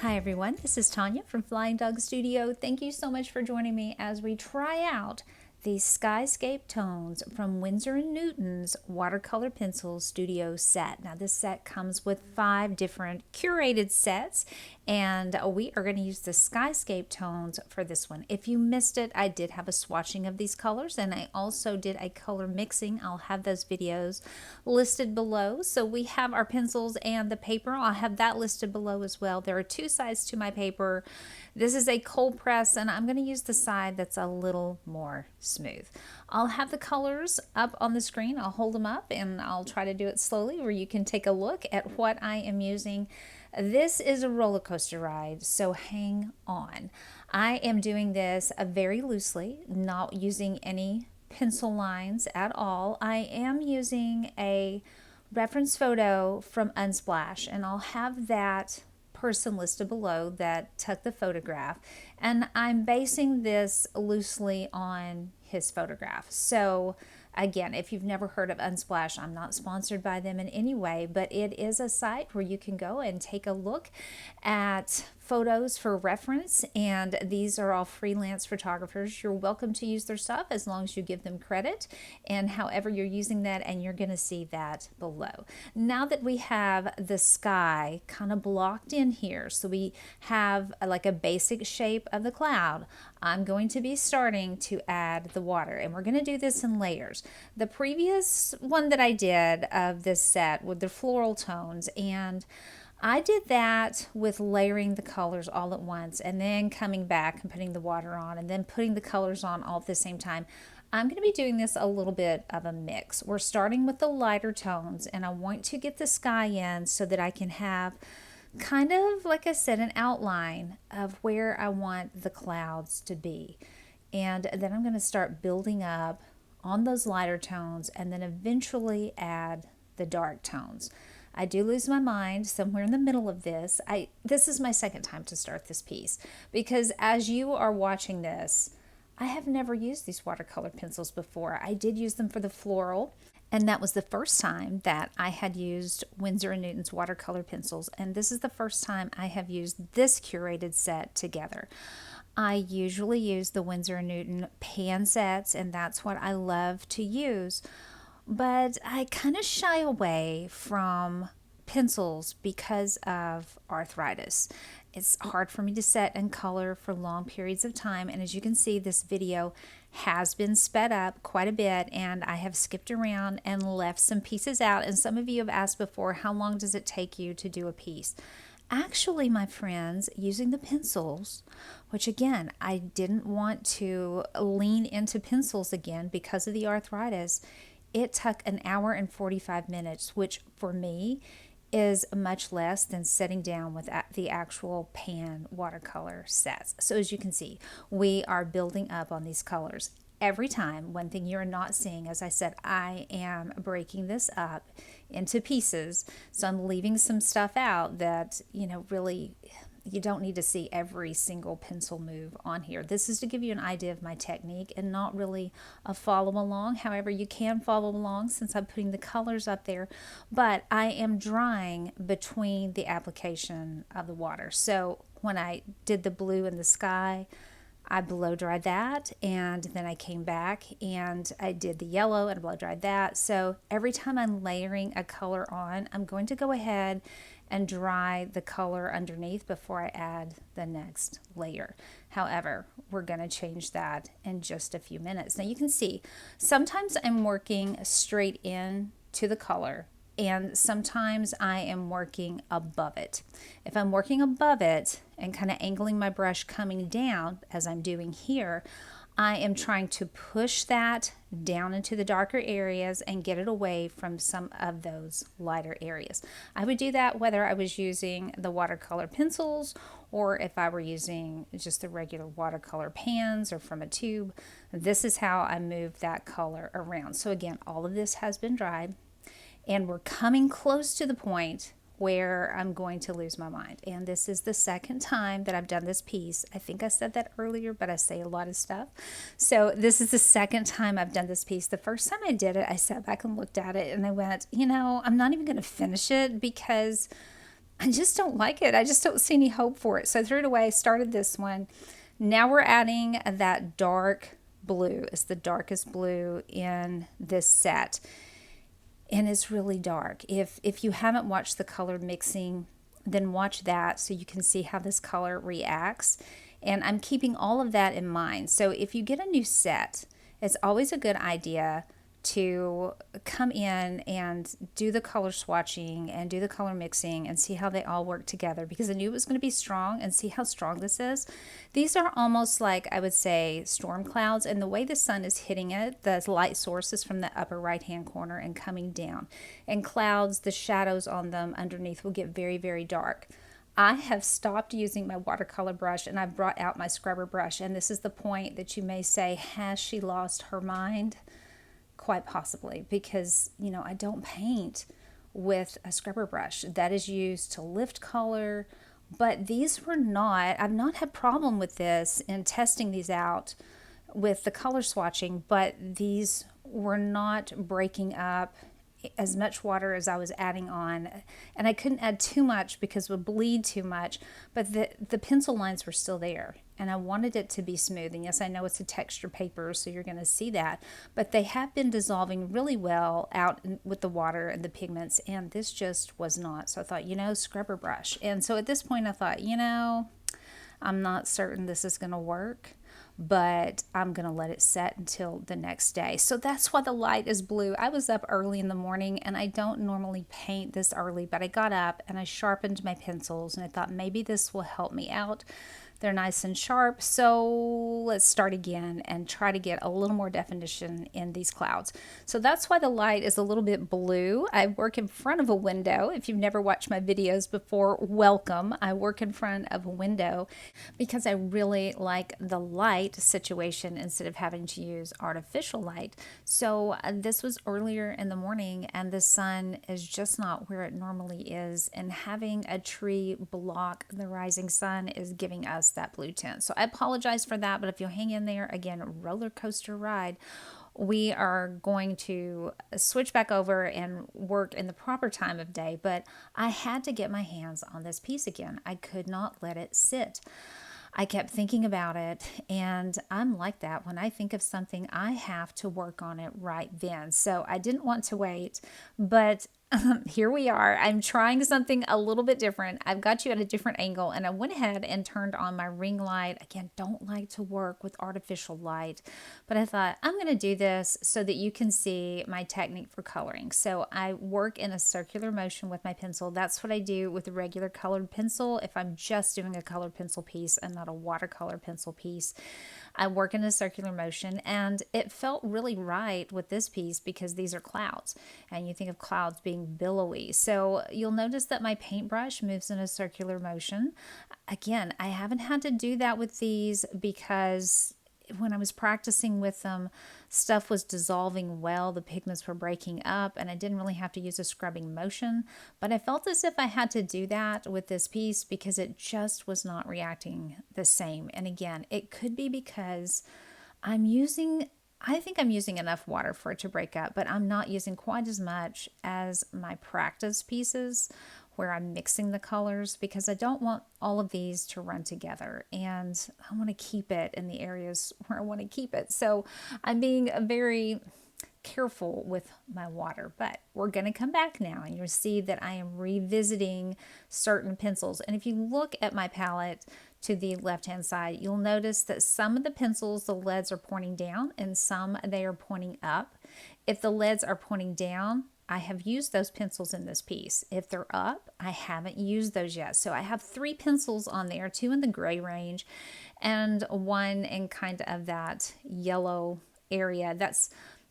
Hi everyone, this is Tanya from Flying Dog Studio. Thank you so much for joining me as we try out the Skyscape tones from Winsor Newton's Watercolor Pencil Studio set. Now this set comes with 5 different curated sets, and we are going to use the Skyscape tones for this one. If you missed it, I did have a swatching of these colors, and I also did a color mixing. I'll have those videos listed below. So we have our pencils and the paper. I'll have that listed below as well. There are 2 sides to my paper. This is a cold press, and I'm going to use the side that's a little more smooth. I'll have the colors up on the screen. I'll hold them up and I'll try to do it slowly where you can take a look at what I am using. This is a roller coaster ride, so hang on. I am doing this very loosely, not using any pencil lines at all. I am using a reference photo from Unsplash, and I'll have that person listed below that took the photograph, and I'm basing this loosely on his photograph. So again, if you've never heard of Unsplash, I'm not sponsored by them in any way, but it is a site where you can go and take a look at photos for reference, and these are all freelance photographers. You're welcome to use their stuff as long as you give them credit and however you're using that, and you're going to see that below. Now that we have the sky kind of blocked in here, so we have like a basic shape of the cloud, I'm going to be starting to add the water, and we're going to do this in layers. The previous one that I did of this set with the floral tones, and I did that with layering the colors all at once and then coming back and putting the water on and then putting the colors on all at the same time. I'm going to be doing this a little bit of a mix. We're starting with the lighter tones, and I want to get the sky in so that I can have kind of, like I said, an outline of where I want the clouds to be. And then I'm going to start building up on those lighter tones and then eventually add the dark tones. I do lose my mind somewhere in the middle of this. This is my second time to start this piece, because as you are watching this, I have never used these watercolor pencils before. I did use them for the floral, and that was the first time that I had used Winsor & Newton's watercolor pencils, and this is the first time I have used this curated set together. I usually use the Winsor & Newton pan sets, and that's what I love to use. But I kind of shy away from pencils because of arthritis. It's hard for me to set and color for long periods of time, and as you can see, this video has been sped up quite a bit, and I have skipped around and left some pieces out. And some of you have asked before, how long does it take you to do a piece? Actually, my friends, using the pencils, which again, I didn't want to lean into pencils again because of the arthritis, it took an hour and 45 minutes, which for me is much less than sitting down with the actual pan watercolor sets. So as you can see, we are building up on these colors every time. One thing you're not seeing, as I said, I am breaking this up into pieces. So I'm leaving some stuff out that, really you don't need to see every single pencil move on here. This is to give you an idea of my technique and not really a follow along. However, you can follow along since I'm putting the colors up there, but I am drying between the application of the water. So when I did the blue in the sky, I blow dried that, and then I came back and I did the yellow and blow dried that. So every time I'm layering a color on, I'm going to go ahead and dry the color underneath before I add the next layer. However, we're going to change that in just a few minutes. Now you can see sometimes I'm working straight in to the color, and sometimes I am working above it. If I'm working above it and kind of angling my brush coming down as I'm doing here, I am trying to push that down into the darker areas and get it away from some of those lighter areas. I would do that whether I was using the watercolor pencils or if I were using just the regular watercolor pans or from a tube. This is how I move that color around. So again, all of this has been dried, and we're coming close to the point where I'm going to lose my mind. And this is the second time that I've done this piece. I think I said that earlier, but I say a lot of stuff. So this is the second time I've done this piece. The first time I did it, I sat back and looked at it and I went, I'm not even going to finish it because I just don't like it. I just don't see any hope for it. So I threw it away, started this one. Now we're adding that dark blue. It's the darkest blue in this set. And it's really dark. If you haven't watched the color mixing, then watch that so you can see how this color reacts. And I'm keeping all of that in mind. So if you get a new set, it's always a good idea to come in and do the color swatching and do the color mixing and see how they all work together, because I knew it was going to be strong, and see how strong this is. These are almost like, I would say, storm clouds, and the way the sun is hitting it, the light source is from the upper right hand corner and coming down, and clouds, the shadows on them underneath will get very, very dark. I have stopped using my watercolor brush and I've brought out my scrubber brush, and this is the point that you may say, has she lost her mind? Quite possibly, because I don't paint with a scrubber brush that is used to lift color. But these were not, I've not had problem with this in testing these out with the color swatching, but these were not breaking up as much water as I was adding on, and I couldn't add too much because it would bleed too much, but the pencil lines were still there, and I wanted it to be smooth. And yes, I know it's a texture paper, so you're going to see that, but they have been dissolving really well out with the water and the pigments, and this just was not. So I thought, scrubber brush. And so at this point I thought, I'm not certain this is going to work, but I'm going to let it set until the next day. So that's why the light is blue. I was up early in the morning, and I don't normally paint this early, but I got up and I sharpened my pencils, and I thought maybe this will help me out. They're nice and sharp, so let's start again and try to get a little more definition in these clouds. So that's why the light is a little bit blue. I work in front of a window. If you've never watched my videos before, welcome. I work in front of a window because I really like the light situation instead of having to use artificial light. So this was earlier in the morning, and the sun is just not where it normally is, and having a tree block the rising sun is giving us that blue tint. So I apologize for that, but if you'll hang in there, again, roller coaster ride. We are going to switch back over and work in the proper time of day, but I had to get my hands on this piece again. I could not let it sit. I kept thinking about it, and I'm like that. When I think of something, I have to work on it right then. So I didn't want to wait, but here we are. I'm trying something a little bit different. I've got you at a different angle, and I went ahead and turned on my ring light. Again, don't like to work with artificial light, but I thought I'm going to do this so that you can see my technique for coloring. So I work in a circular motion with my pencil. That's what I do with a regular colored pencil. If I'm just doing a colored pencil piece and not a watercolor pencil piece, I work in a circular motion, and it felt really right with this piece because these are clouds, and you think of clouds being billowy. So you'll notice that my paintbrush moves in a circular motion. Again, I haven't had to do that with these because when I was practicing with them, stuff was dissolving well, the pigments were breaking up, and I didn't really have to use a scrubbing motion. But I felt as if I had to do that with this piece because it just was not reacting the same. And again, it could be because I think I'm using enough water for it to break up, but I'm not using quite as much as my practice pieces where I'm mixing the colors, because I don't want all of these to run together, and I want to keep it in the areas where I want to keep it. So I'm being very careful with my water, but we're going to come back now and you'll see that I am revisiting certain pencils. And if you look at my palette to the left hand side, you'll notice that some of the pencils, the leads are pointing down, and some they are pointing up. If the leads are pointing down, I have used those pencils in this piece. If they're up, I haven't used those yet. So I have 3 pencils on there, 2 in the gray range and 1 in kind of that yellow area. That's,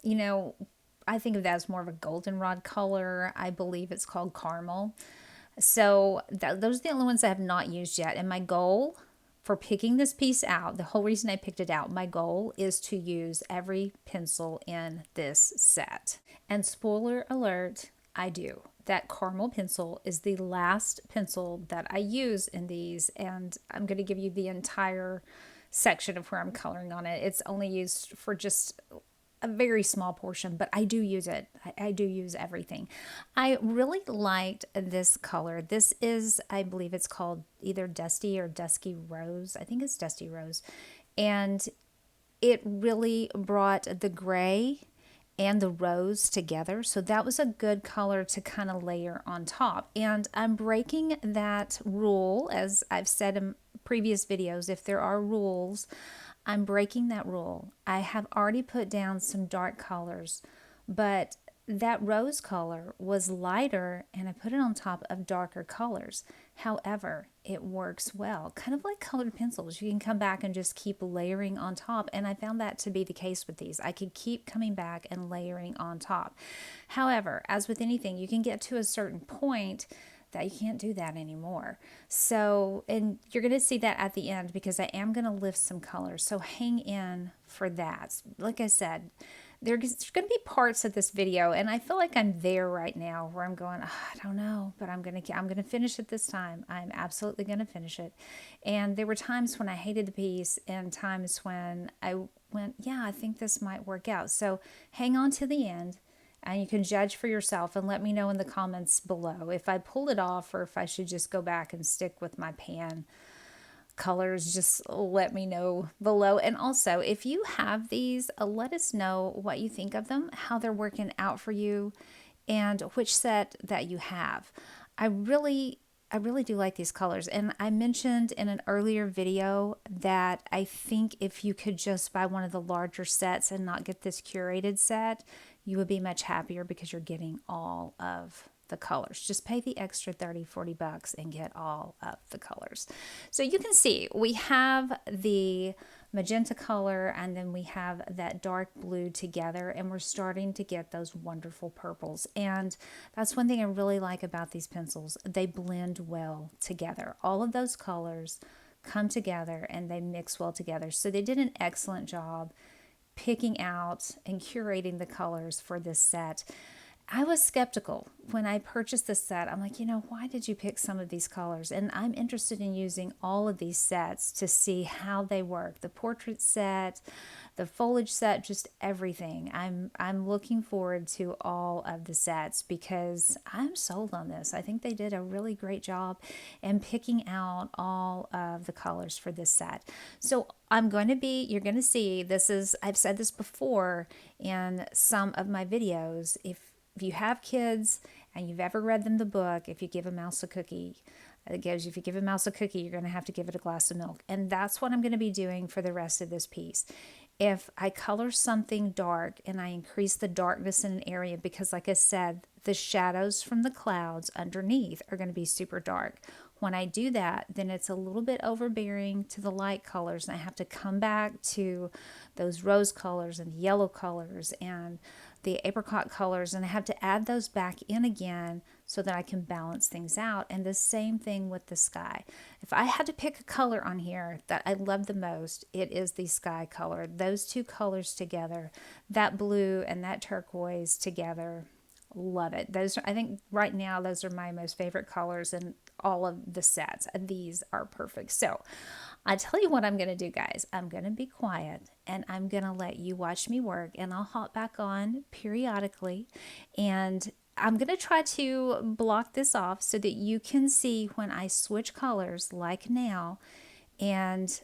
I think of that as more of a goldenrod color. I believe it's called caramel. So those are the only ones I have not used yet. And my goal for picking this piece out, the whole reason I picked it out, my goal is to use every pencil in this set. And spoiler alert, I do. That caramel pencil is the last pencil that I use in these, and I'm going to give you the entire section of where I'm coloring on it. It's only used for just a very small portion, but I do use it. I do use everything. I really liked this color. This is, I believe it's called either Dusty or Dusky Rose. I think it's Dusty Rose. And it really brought the gray and the rose together. So that was a good color to kind of layer on top. And I'm breaking that rule, as I've said in previous videos, if there are rules, I'm breaking that rule. I have already put down some dark colors, but that rose color was lighter and I put it on top of darker colors. However, it works well, kind of like colored pencils. You can come back and just keep layering on top. And I found that to be the case with these. I could keep coming back and layering on top. However, as with anything, you can get to a certain point that you can't do that anymore. So, and you're going to see that at the end because I am going to lift some colors. So hang in for that. Like I said, there's going to be parts of this video, and I feel like I'm there right now where I'm going, "Oh, I don't know, but I'm going to finish it this time. I'm absolutely going to finish it." And there were times when I hated the piece and times when I went, yeah, I think this might work out. So hang on to the end. And you can judge for yourself and let me know in the comments below if I pulled it off or if I should just go back and stick with my pan colors. Just let me know below. And also, if you have these, let us know what you think of them, how they're working out for you, and which set that you have. I really do like these colors. And I mentioned in an earlier video that I think if you could just buy one of the larger sets and not get this curated set, you would be much happier because you're getting all of the colors. Just pay the extra 30, 40 bucks and get all of the colors. So you can see we have the magenta color and then we have that dark blue together, and we're starting to get those wonderful purples. And that's one thing I really like about these pencils. They blend well together. All of those colors come together and they mix well together. So they did an excellent job picking out and curating the colors for this set. I was skeptical when I purchased this set. I'm like, why did you pick some of these colors? And I'm interested in using all of these sets to see how they work. The portrait set, the foliage set, just everything. I'm looking forward to all of the sets because I'm sold on this. I think they did a really great job in picking out all of the colors for this set. So you're going to see, I've said this before in some of my videos. If you have kids and you've ever read them the book, if you give a mouse a cookie, if you give a mouse a cookie, you're going to have to give it a glass of milk. And that's what I'm going to be doing for the rest of this piece. If I color something dark and I increase the darkness in an area, because like I said, the shadows from the clouds underneath are going to be super dark. When I do that, then it's a little bit overbearing to the light colors, and I have to come back to those rose colors and yellow colors and the apricot colors, and I have to add those back in again so that I can balance things out. And the same thing with the sky. If I had to pick a color on here that I love the most, it is the sky color. Those two colors together, that blue and that turquoise together, love it. I think right now those are my most favorite colors in all of the sets. These are perfect. So I tell you what I'm going to do, guys. I'm going to be quiet and I'm going to let you watch me work, and I'll hop back on periodically, and I'm going to try to block this off so that you can see when I switch colors like now, and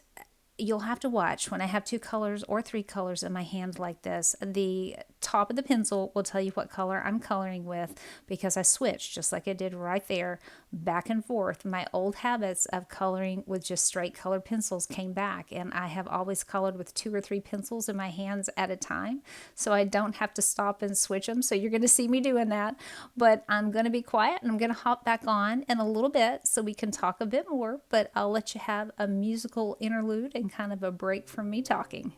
you'll have to watch when I have 2 colors or 3 colors in my hand like this. The top of the pencil will tell you what color I'm coloring with because I switched, just like I did right there, back and forth. My old habits of coloring with just straight colored pencils came back, and I have always colored with 2 or 3 pencils in my hands at a time, so I don't have to stop and switch them. So you're going to see me doing that, but I'm going to be quiet and I'm going to hop back on in a little bit so we can talk a bit more, but I'll let you have a musical interlude and kind of a break from me talking.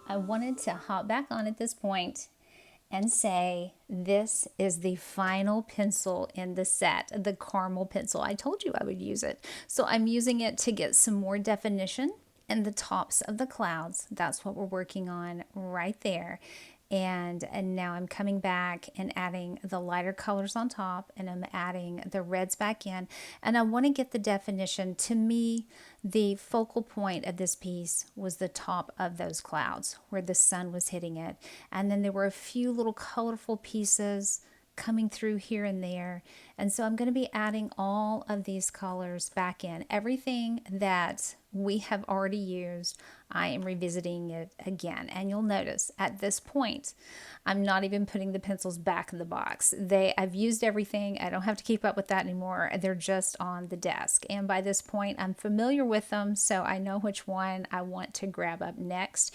I wanted to hop back on at this point and say this is the final pencil in the set, the caramel pencil. I told you I would use it. So I'm using it to get some more definition in the tops of the clouds. That's what we're working on right there. And now I'm coming back and adding the lighter colors on top, and I'm adding the reds back in, and I want to get the definition. To me, the focal point of this piece was the top of those clouds where the sun was hitting it, and then there were a few little colorful pieces coming through here and there. And so I'm going to be adding all of these colors back in. Everything that we have already used, I am revisiting it again. And you'll notice at this point, I'm not even putting the pencils back in the box. I've used everything. I don't have to keep up with that anymore. They're just on the desk. And by this point, I'm familiar with them, so I know which one I want to grab up next.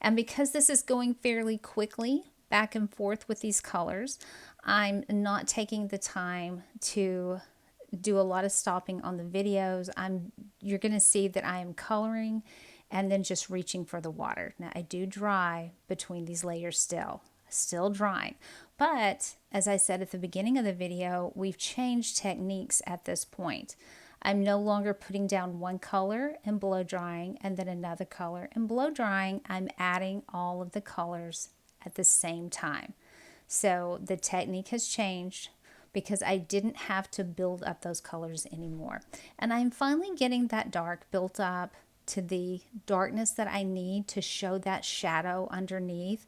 And because this is going fairly quickly, back and forth with these colors, I'm not taking the time to do a lot of stopping on the videos. You're going to see that I am coloring and then just reaching for the water. Now I do dry between these layers still drying. But as I said at the beginning of the video, we've changed techniques at this point. I'm no longer putting down one color and blow drying and then another color and blow drying. I'm adding all of the colors at the same time. So the technique has changed because I didn't have to build up those colors anymore. And I'm finally getting that dark built up to the darkness that I need to show that shadow underneath.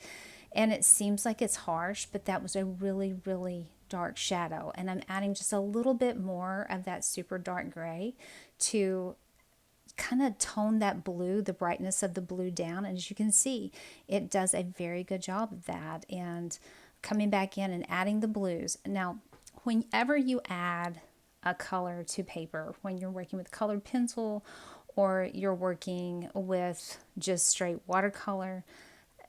And it seems like it's harsh, but that was a really, really dark shadow. And I'm adding just a little bit more of that super dark gray to kind of tone that blue, the brightness of the blue down. And as you can see, it does a very good job of that. And coming back in and adding the blues. Now, whenever you add a color to paper, when you're working with colored pencil or you're working with just straight watercolor,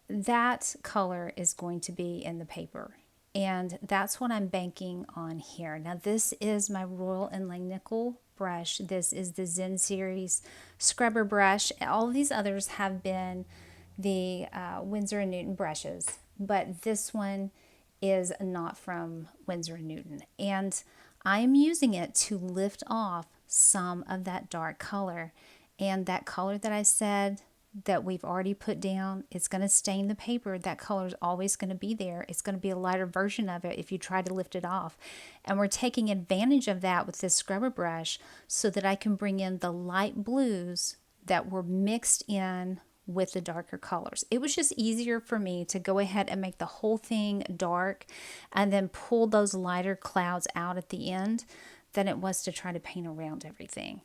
that color is going to be in the paper. And that's what I'm banking on here. Now, this is my Royal Langnickle brush. This is the Zen series scrubber brush. All of these others have been the Winsor Newton brushes, but this one is not from Winsor Newton. And I'm using it to lift off some of that dark color. And that color that I said that we've already put down, it's going to stain the paper. That color is always going to be there. It's going to be a lighter version of it if you try to lift it off. And we're taking advantage of that with this scrubber brush so that I can bring in the light blues that were mixed in with the darker colors. It was just easier for me to go ahead and make the whole thing dark and then pull those lighter clouds out at the end than it was to try to paint around everything.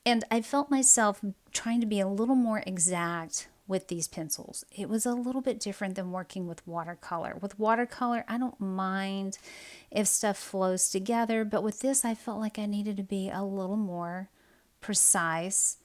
And I felt myself trying to be a little more exact with these pencils. It was a little bit different than working with watercolor. With watercolor, I don't mind if stuff flows together, but with this, I felt like I needed to be a little more precise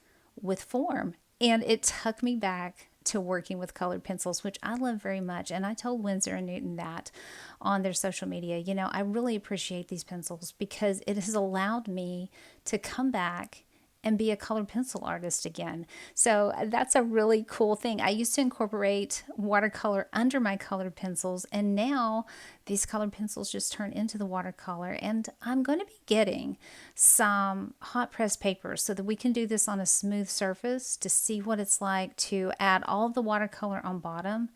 with form. And it took me back to working with colored pencils, which I love very much. And I told Winsor Newton that on their social media. You know, I really appreciate these pencils because it has allowed me to come back and be a colored pencil artist again. So that's a really cool thing. I used to incorporate watercolor under my colored pencils, and now these colored pencils just turn into the watercolor. And I'm going to be getting some hot press paper so that we can do this on a smooth surface to see what it's like to add all of the watercolor on bottom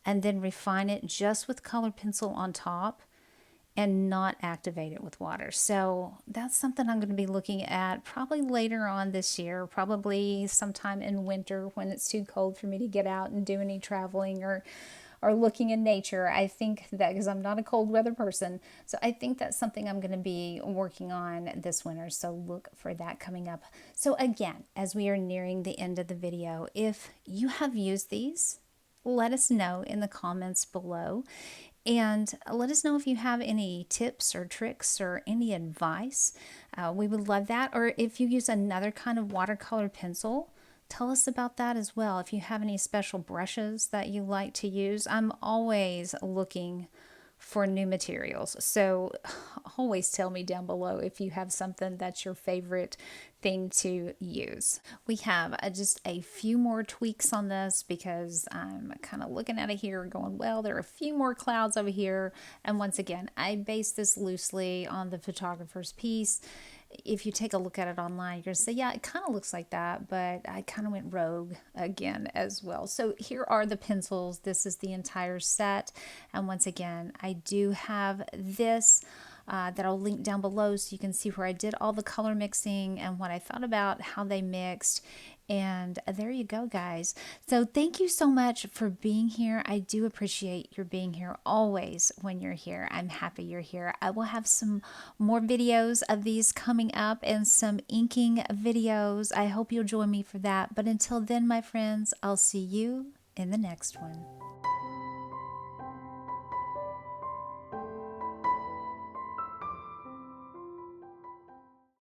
and then refine it just with colored pencil on top and not activate it with water. So that's something I'm going to be looking at probably later on this year, probably sometime in winter when it's too cold for me to get out and do any traveling or looking in nature. I think that because I'm not a cold weather person, so I think that's something I'm going to be working on this winter. So look for that coming up. So again, as we are nearing the end of the video, if you have used these, let us know in the comments below. And let us know if you have any tips or tricks or any advice. We would love that. Or if you use another kind of watercolor pencil, tell us about that as well. If you have any special brushes that you like to use, I'm always looking for new materials. So always tell me down below if you have something that's your favorite thing to use. We have just a few more tweaks on this because I'm kind of looking at it here going, well, there are a few more clouds over here. And once again, I based this loosely on the photographer's piece. If you take a look at it online, you're going to say, yeah, it kind of looks like that, but I kind of went rogue again as well. So here are the pencils. This is the entire set. And once again, I do have this that I'll link down below so you can see where I did all the color mixing and what I thought about how they mixed. And there you go, guys. So thank you so much for being here. I do appreciate your being here always when you're here. I'm happy you're here. I will have some more videos of these coming up and some inking videos. I hope you'll join me for that. But until then, my friends, I'll see you in the next one.